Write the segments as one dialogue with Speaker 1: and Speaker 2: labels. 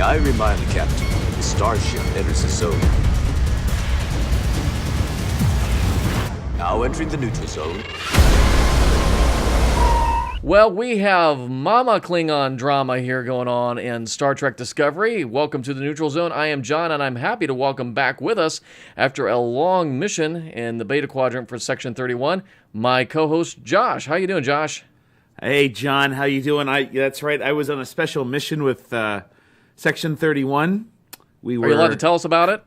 Speaker 1: I remind the captain, the starship enters the zone. Now entering the neutral zone.
Speaker 2: Well, we have Mama Klingon drama here going on in Star Trek Discovery. Welcome to the Neutral Zone. I am John, and I'm happy to welcome back with us, after a long mission in the Beta Quadrant for Section 31, my co-host, Josh. How you doing, Josh?
Speaker 3: Hey, John. How you doing? That's right. I was on a special mission with Section 31.
Speaker 2: Are you allowed to tell us about it?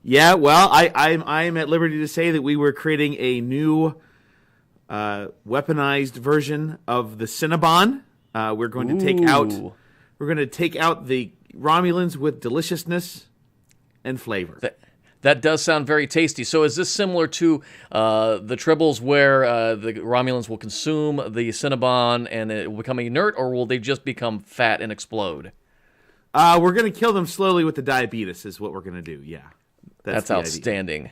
Speaker 3: Yeah, well, I'm at liberty to say that we were creating a new weaponized version of the Cinnabon. We're going to take out the Romulans with deliciousness and flavor.
Speaker 2: That does sound very tasty. So is this similar to the Tribbles, where the Romulans will consume the Cinnabon and it will become inert, or will they just become fat and explode?
Speaker 3: We're going to kill them slowly with the diabetes is what we're going to do, yeah.
Speaker 2: That's outstanding.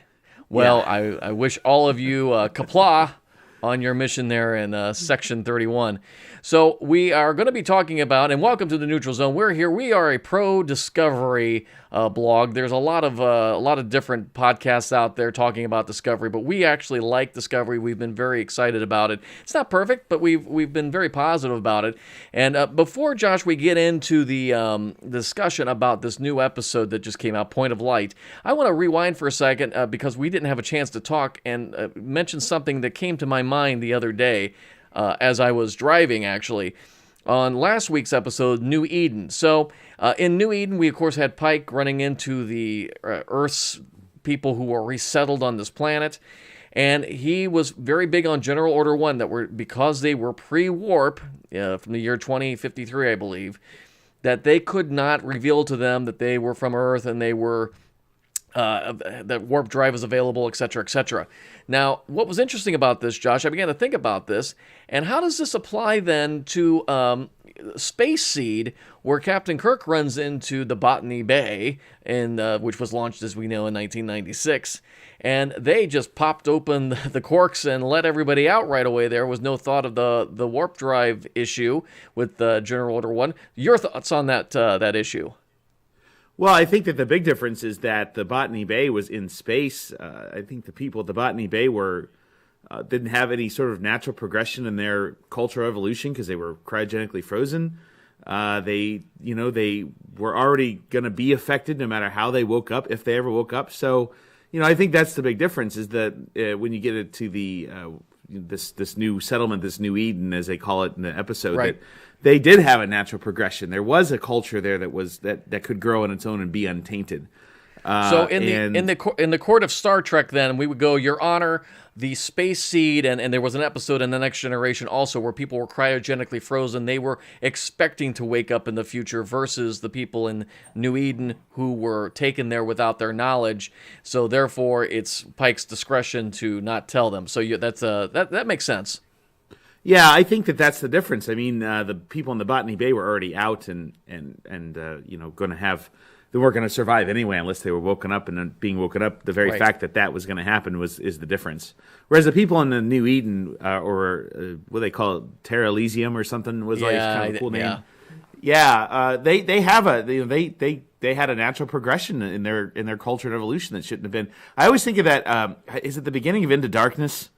Speaker 2: Well, yeah. I wish all of you kapla on your mission there in Section 31. So we are going to be talking about, and welcome to the Neutral Zone. We're here. We are a pro-Discovery blog. There's a lot of different podcasts out there talking about Discovery, but we actually like Discovery. We've been very excited about it. It's not perfect, but we've been very positive about it. And before, Josh, we get into the discussion about this new episode that just came out, Point of Light, I want to rewind for a second because we didn't have a chance to talk and mention something that came to my mind the other day as I was driving, actually, on last week's episode, New Eden. So in New Eden, we, of course, had Pike running into the Earth's people who were resettled on this planet, and he was very big on General Order 1, that because they were pre-warp from the year 2053, I believe, that they could not reveal to them that they were from Earth and they were that warp drive is available, etc., etc. Now, what was interesting about this, Josh, I began to think about this, and how does this apply then to Space Seed, where Captain Kirk runs into the Botany Bay, which was launched, as we know, in 1996, and they just popped open the corks and let everybody out right away. There was no thought of the warp drive issue with General Order 1. Your thoughts on that issue?
Speaker 3: Well, I think that the big difference is that the Botany Bay was in space. I think the people at the Botany Bay didn't have any sort of natural progression in their cultural evolution because they were cryogenically frozen. They were already going to be affected no matter how they woke up, if they ever woke up. So, I think that's the big difference is that when you get into the this new settlement, this new Eden, as they call it in the episode,
Speaker 2: right,
Speaker 3: that they did have a natural progression. There was a culture there that could grow on its own and be untainted.
Speaker 2: So in the court of Star Trek, then we would go, Your Honor, the Space Seed, and there was an episode in The Next Generation also where people were cryogenically frozen. They were expecting to wake up in the future versus the people in New Eden who were taken there without their knowledge. So therefore, it's Pike's discretion to not tell them. So that makes sense.
Speaker 3: Yeah, I think that's the difference. I mean, the people in the Botany Bay were already out and going to have. They weren't going to survive anyway unless they were woken up, and then being woken up, the very fact that was going to happen is the difference. Whereas the people in the New Eden, or what they call it, Terra Elysium or something, was like kind of a cool name. Yeah, they had a natural progression in their culture and evolution that shouldn't have been. I always think of that. Is it the beginning of Into Darkness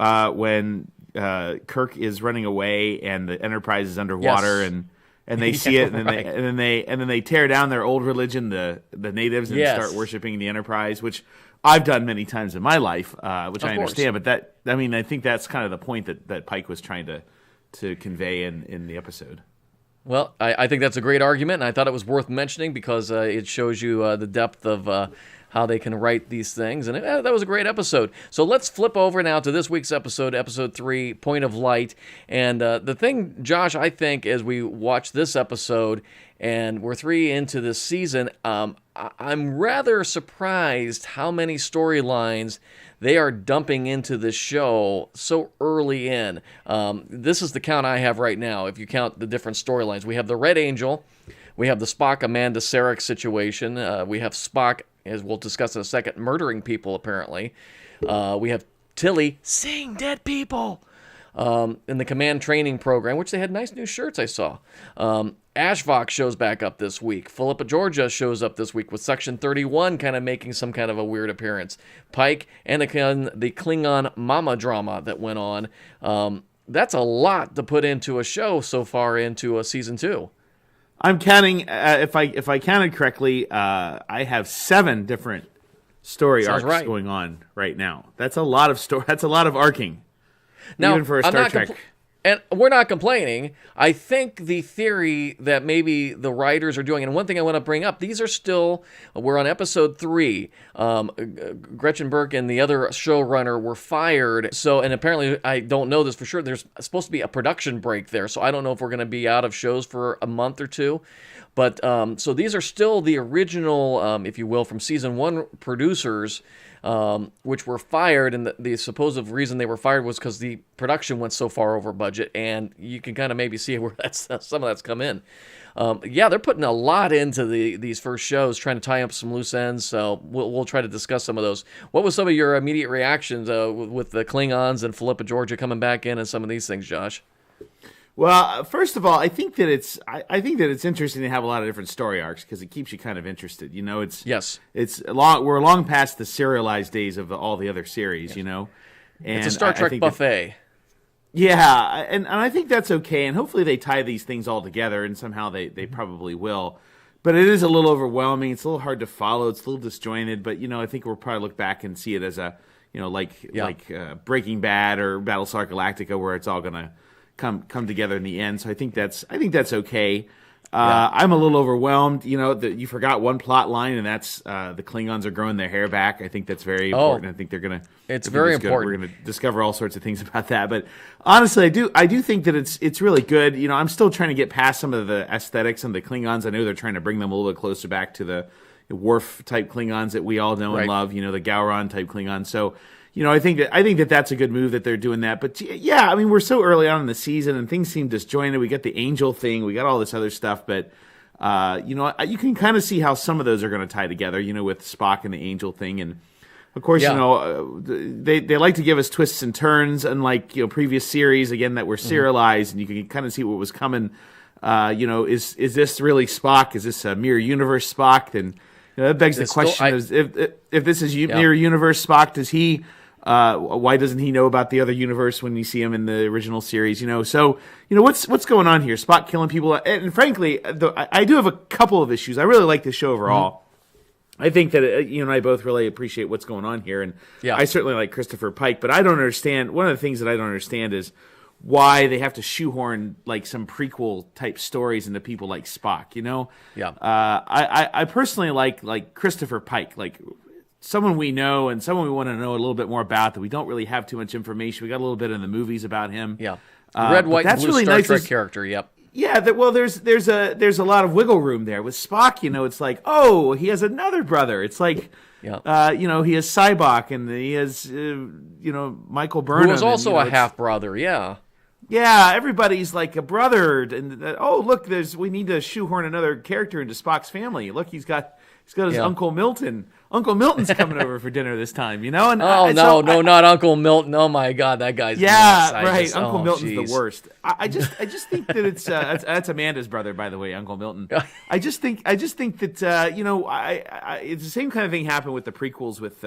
Speaker 3: when Kirk is running away and the Enterprise is underwater and they see it, and then they tear down their old religion, the natives, and start worshiping the Enterprise, which I've done many times in my life, which I understand. But I think that's kind of the point that Pike was trying to convey in the episode.
Speaker 2: Well, I think that's a great argument, and I thought it was worth mentioning because it shows you the depth of how they can write these things, and that was a great episode. So let's flip over now to this week's episode, Episode 3, Point of Light. And the thing, Josh, I think, as we watch this episode, and we're 3 into this season, I'm rather surprised how many storylines they are dumping into this show so early in. This is the count I have right now, if you count the different storylines. We have the Red Angel, we have the Spock, Amanda Sarek situation, we have Spock, as we'll discuss in a second, murdering people, apparently. We have Tilly seeing dead people in the command training program, which they had nice new shirts I saw. Ashvok shows back up this week. Philippa Georgia shows up this week with Section 31 kind of making some kind of a weird appearance. Pike and the Klingon mama drama that went on. That's a lot to put into a show so far into a season 2.
Speaker 3: I'm counting, if I counted correctly, I have 7 different story arcs going on right now. That's a lot of That's a lot of arcing.
Speaker 2: Now,
Speaker 3: even for a Star Trek.
Speaker 2: And we're not complaining. I think the theory that maybe the writers are doing, and one thing I want to bring up, we're on episode 3. Gretchen Burke and the other showrunner were fired. So, and apparently, I don't know this for sure, there's supposed to be a production break there. So I don't know if we're going to be out of shows for a month or 2. But, so these are still the original, if you will, from season 1 producers, which were fired, and the supposed reason they were fired was because the production went so far over budget, and you can kind of maybe see where some of that's come in. They're putting a lot into these first shows, trying to tie up some loose ends, so we'll try to discuss some of those. What was some of your immediate reactions with the Klingons and Philippa Georgia coming back in and some of these things, Josh?
Speaker 3: Well, first of all, I think that it's interesting to have a lot of different story arcs because it keeps you kind of interested. It's long. We're long past the serialized days of all the other series. And
Speaker 2: it's a Star Trek buffet.
Speaker 3: And I think that's okay. And hopefully they tie these things all together, and somehow they probably will. But it is a little overwhelming. It's a little hard to follow. It's a little disjointed. But I think we'll probably look back and see it as like Breaking Bad or Battlestar Galactica, where it's all gonna come together in the end. So I think that's okay. I'm a little overwhelmed. You forgot one plot line, and that's the Klingons are growing their hair back. I think that's very important. I think they're gonna.
Speaker 2: It's very important.
Speaker 3: We're gonna discover all sorts of things about that. But honestly, I do think that it's really good. I'm still trying to get past some of the aesthetics and the Klingons. I know they're trying to bring them a little bit closer back to the Worf type Klingons that we all know and love. The Gowron type Klingons. So. I think that that's a good move that they're doing that. But yeah, I mean, we're so early on in the season and things seem disjointed. We got the Angel thing, we got all this other stuff, but you can kind of see how some of those are going to tie together. With Spock and the Angel thing, and of course, they like to give us twists and turns, unlike previous series again that were serialized, and you can kind of see what was coming. Is this really Spock? Is this a mirror universe Spock? Then that begs the question: if this is mirror universe Spock, does he? Why doesn't he know about the other universe when you see him in the original series? So what's going on here? Spock killing people, and frankly, I do have a couple of issues. I really like this show overall. I think that you and I both really appreciate what's going on here, and I certainly like Christopher Pike. But I don't understand. One of the things that I don't understand is why they have to shoehorn like some prequel type stories into people like Spock. I personally like Christopher Pike, like someone we know and someone we want to know a little bit more about that we don't really have too much information. We got a little bit in the movies about him.
Speaker 2: Red, white, and blue really Star Trek character.
Speaker 3: Yeah, there's a lot of wiggle room there with Spock. It's like, oh, he has another brother. It's like, he has Cybok and he has Michael Burnham,
Speaker 2: who was also a half brother.
Speaker 3: Yeah, everybody's like a brother, and look, we need to shoehorn another character into Spock's family. Look, he's got his Uncle Milton. Uncle Milton's coming over for dinner this time, And
Speaker 2: not Uncle Milton. Oh my God, that guy's
Speaker 3: nuts. Right. Uncle Milton's the worst. I just think that it's that's Amanda's brother, by the way, Uncle Milton. I just think that it's the same kind of thing happened with the prequels with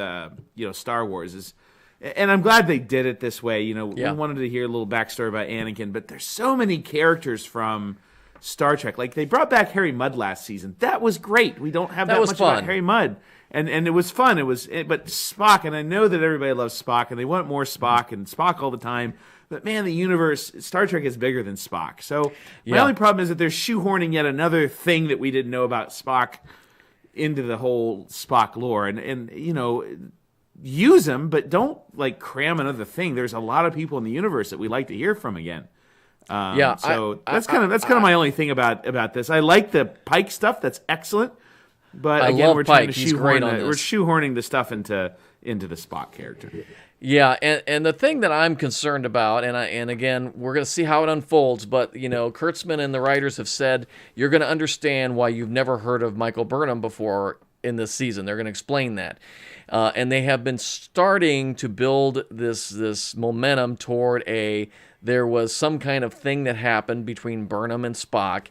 Speaker 3: Star Wars and I'm glad they did it this way. We wanted to hear a little backstory about Anakin, but there's so many characters from Star Trek. Like they brought back Harry Mudd last season. That was great. We don't have that much about Harry Mudd. And it was fun. But Spock, and I know that everybody loves Spock, and they want more Spock and Spock all the time. But man, the universe, Star Trek is bigger than Spock. So my only problem is that they're shoehorning yet another thing that we didn't know about Spock into the whole Spock lore, and use them, but don't like cram another thing. There's a lot of people in the universe that we like to hear from again. So that's kind of my only thing about this. I like the Pike stuff. That's excellent. But again, we're trying to shoehorning the stuff into the Spock character.
Speaker 2: Yeah, and the thing that I'm concerned about, and again, we're going to see how it unfolds, but, Kurtzman and the writers have said you're going to understand why you've never heard of Michael Burnham before in this season. They're going to explain that. And they have been starting to build this momentum toward there was some kind of thing that happened between Burnham and Spock.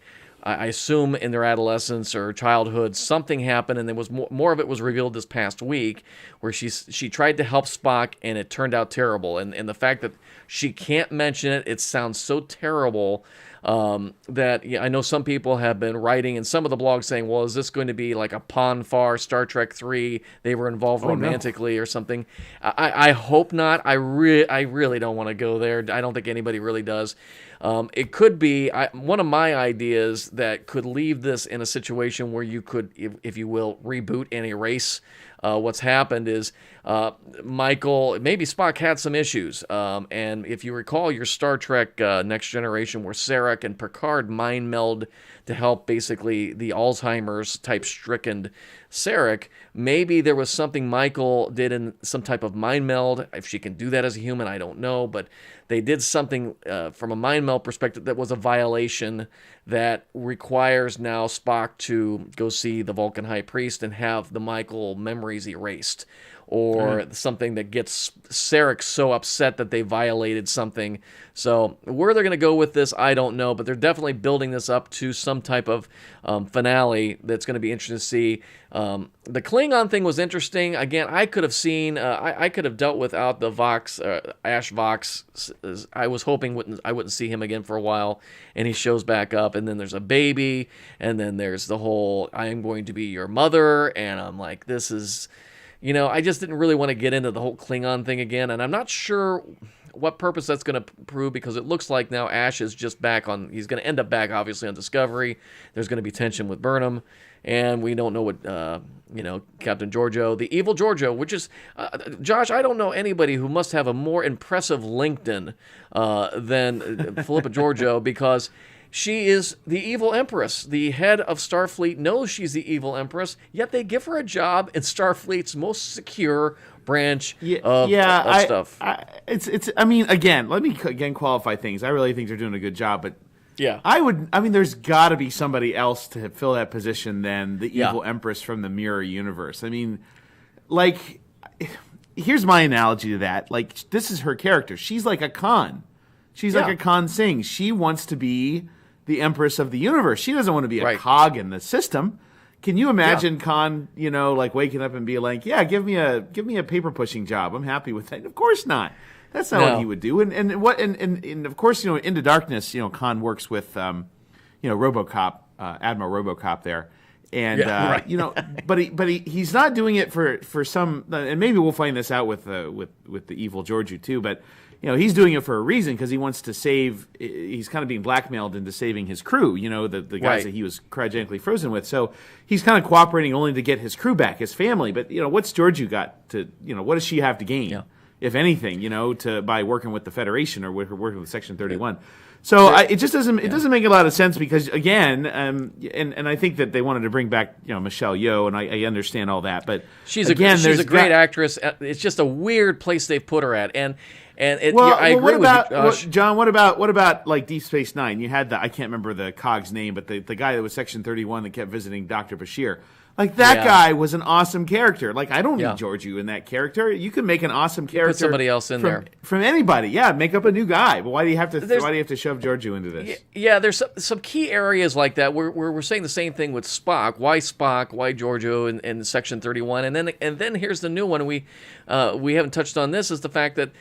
Speaker 2: I assume in their adolescence or childhood, something happened, and there was more of it was revealed this past week, where she tried to help Spock, and it turned out terrible. And the fact that she can't mention it, it sounds so terrible. That I know some people have been writing in some of the blogs saying, well, is this going to be like a Pon-farr Star Trek 3? They were involved romantically or something. I hope not. I really don't want to go there. I don't think anybody really does. It could be one of my ideas that could leave this in a situation where you could, if you will, reboot and erase what's happened is Michael, maybe Spock had some issues. And if you recall your Star Trek Next Generation, where Sarek and Picard mind meld to help basically the Alzheimer's type stricken Sarek, maybe there was something Michael did in some type of mind meld. If she can do that as a human, I don't know. But they did something from a mind meld perspective that was a violation that requires now Spock to go see the Vulcan High Priest and have the Michael memories erased. Or something that gets Sarek so upset that they violated something. So where they're going to go with this, I don't know. But they're definitely building this up to some type of finale that's going to be interesting to see. The Klingon thing was interesting. Again, I could have seen, I could have dealt without the Vox, Ash Vox. I was hoping I wouldn't see him again for a while. And he shows back up. And then there's a baby. And then there's the whole, I am going to be your mother. And I'm like, this is... I just didn't really want to get into the whole Klingon thing again, and I'm not sure what purpose that's going to prove, because it looks like now Ash is just back on, he's going to end up back, obviously, on Discovery. There's going to be tension with Burnham, and we don't know what, Captain Giorgio, the evil Giorgio, which is, Josh, I don't know anybody who must have a more impressive LinkedIn than Philippa Giorgio, because... she is the evil empress. The head of Starfleet knows she's the evil empress, yet they give her a job in Starfleet's most secure branch of stuff.
Speaker 3: I mean, again, let me qualify things. I really think they're doing a good job, but
Speaker 2: yeah,
Speaker 3: there's got to be somebody else to fill that position than the evil empress from the Mirror Universe. I mean, like, here's my analogy to that. Like, this is her character. She's like a Khan. She's like a Khan Singh. She wants to be the Empress of the universe. She doesn't want to be a cog in the system. Can you imagine Khan, like waking up and be like, "Yeah, give me a paper pushing job. I'm happy with that." Of course not. That's not what he would do. And of course, Into Darkness, Khan works with RoboCop, Admiral RoboCop there. And but he's not doing it for some, and maybe we'll find this out with the evil Georgiou too, but he's doing it for a reason, because he wants to save. He's kind of being blackmailed into saving his crew. The guys that he was cryogenically frozen with. So he's kind of cooperating only to get his crew back, his family. But what's Georgiou got to? What does she have to gain, if anything? By working with the Federation or working with Section 31. So it just doesn't. It doesn't make a lot of sense, because again, and I think that they wanted to bring back Michelle Yeoh, and I understand all that. But
Speaker 2: she's a great actress. It's just a weird place they've put her at, I agree with you, Josh.
Speaker 3: John? What about like Deep Space Nine? You had I can't remember the cog's name, but the guy that was Section 31 that kept visiting Dr. Bashir. Like, that guy was an awesome character. Like, I don't need Georgiou in that character. You can make an awesome character.
Speaker 2: Put somebody else in there
Speaker 3: from anybody. Yeah, make up a new guy. But why do you have to shove Georgiou into this?
Speaker 2: Yeah, there's some key areas like that where we're saying the same thing with Spock. Why Spock? Why Georgiou in Section 31? And then here's the new one. We haven't touched on this, is the fact that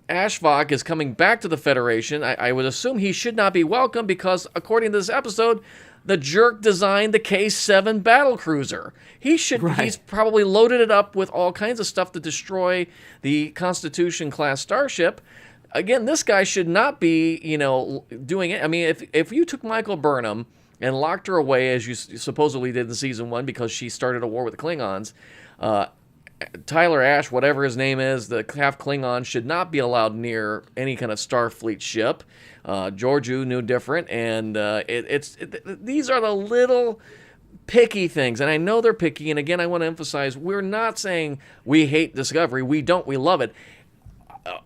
Speaker 2: Ashvok is coming back to the Federation. I would assume he should not be welcome, because according to this episode, the jerk designed the K-7 battlecruiser. He's probably loaded it up with all kinds of stuff to destroy the Constitution-class starship. Again, this guy should not be, doing it. I mean, if you took Michael Burnham and locked her away, as you supposedly did in Season 1 because she started a war with the Klingons, Tyler Ash, whatever his name is, the half Klingon, should not be allowed near any kind of Starfleet ship. Georgiou knew different, and these are the little picky things, and I know they're picky. And again, I want to emphasize, we're not saying we hate Discovery. We don't. We love it.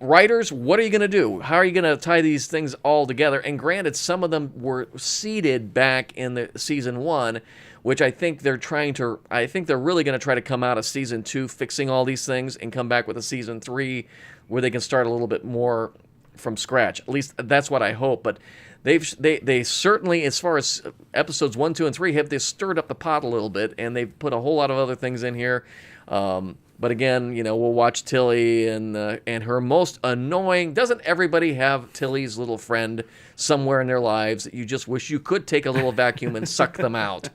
Speaker 2: Writers, what are you going to do? How are you going to tie these things all together? And granted, some of them were seeded back in the Season 1, which I think they're really going to try to come out of Season 2 fixing all these things and come back with a Season 3 where they can start a little bit more from scratch. At least that's what I hope. But they certainly, as far as episodes 1, 2, and 3, they stirred up the pot a little bit, and they've put a whole lot of other things in here. But again, we'll watch Tilly and her most annoying. Doesn't everybody have Tilly's little friend somewhere in their lives that you just wish you could take a little vacuum and suck them out?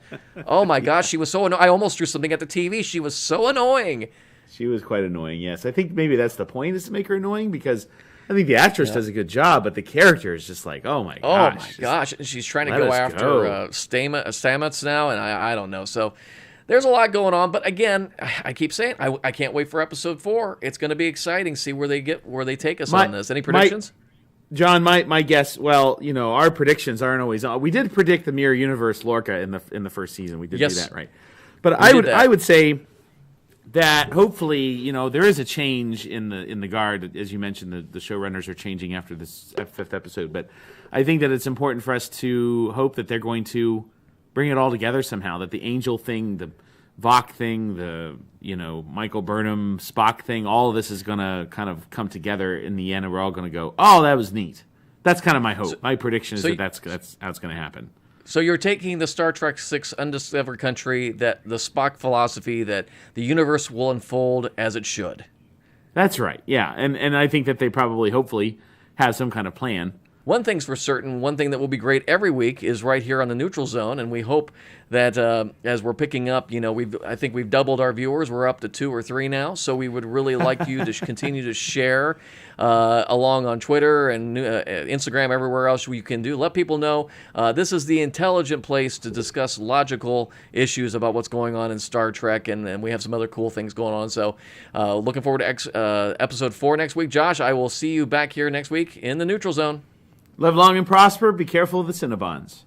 Speaker 2: Oh my gosh, she was so annoying. I almost threw something at the TV. She was so annoying.
Speaker 3: She was quite annoying, yes. I think maybe that's the point, is to make her annoying, because I think the actress does a good job, but the character is just like, oh my gosh.
Speaker 2: Oh my gosh. She's trying to go after Stamets now, and I don't know. So there's a lot going on, but again, I keep saying I can't wait for episode 4. It's going to be exciting. See where they take us on this. Any predictions?
Speaker 3: John, my guess. Well, our predictions aren't always on. We did predict the Mirror Universe Lorca in the first season. We did do that, right? But I would say that hopefully, there is a change in the guard. As you mentioned, the showrunners are changing after this 5th episode. But I think that it's important for us to hope that they're going to bring it all together somehow, that the Angel thing, the Vok thing, the Michael Burnham Spock thing, all of this is going to kind of come together in the end, and we're all going to go, oh, that was neat. That's kind of my hope. My prediction is that's how it's going to happen.
Speaker 2: So you're taking the Star Trek 6 Undiscovered Country, that the Spock philosophy that the universe will unfold as it should.
Speaker 3: That's right, yeah. And I think that they probably, hopefully, have some kind of plan.
Speaker 2: One thing's for certain, one thing that will be great every week is right here on the Neutral Zone, and we hope that as we're picking up, I think we've doubled our viewers. We're up to 2 or 3 now, so we would really like you to continue to share along on Twitter and Instagram, everywhere else you can do. Let people know this is the intelligent place to discuss logical issues about what's going on in Star Trek, and we have some other cool things going on. So looking forward to episode 4 next week. Josh, I will see you back here next week in the Neutral Zone.
Speaker 3: Live long and prosper. Be careful of the Cinnabons.